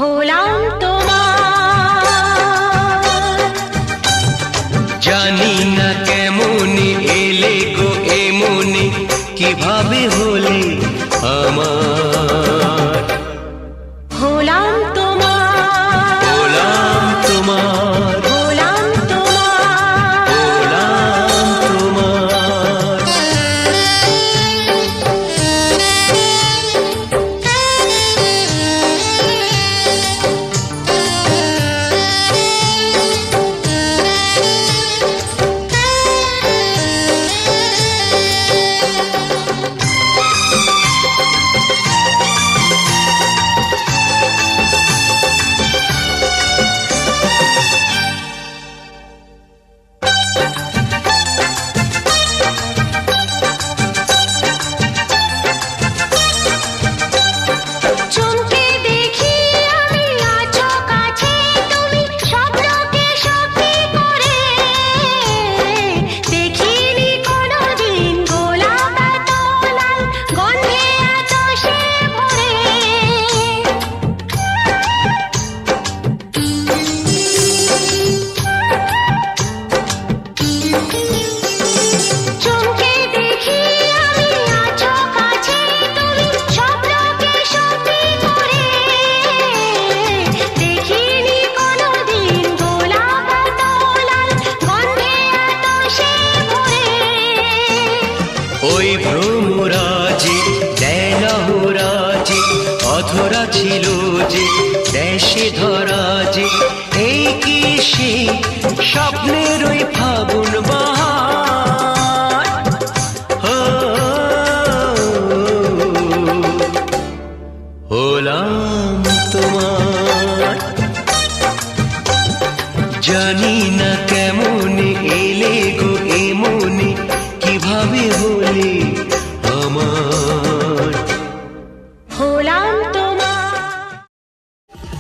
হলাম তোমার। জানি না কেমনে এলে গো এমনি, কিভাবে হলে আমার। হলাম তোমার, হলাম তোমার, হলাম তোমার, হলাম তোমার। চমকে দেখি আমি আছো কাছে তুমি, স্বপ্নকে সত্যি করে। দেখিনি কোনোদিন গোলাপ এত লাল, গন্ধে এত সে ভরে। চমকে দেখি আমি আছো কাছে তুমি, স্বপ্নকে সত্যি করে। দেখিনি কোনোদিন গোলাপ এত লাল, গন্ধে এত সে ভরে। ওই ভ্রমরাজে দেলহরাজে অধরা ছিল যে দেশে ধরা যে, এই কি সে স্বপ্নের ওই ফাগুন বাহার। হো, হলাম তোমার। জানি না কেমনে এলে গো এমনি, কিভাবে হলে আমার।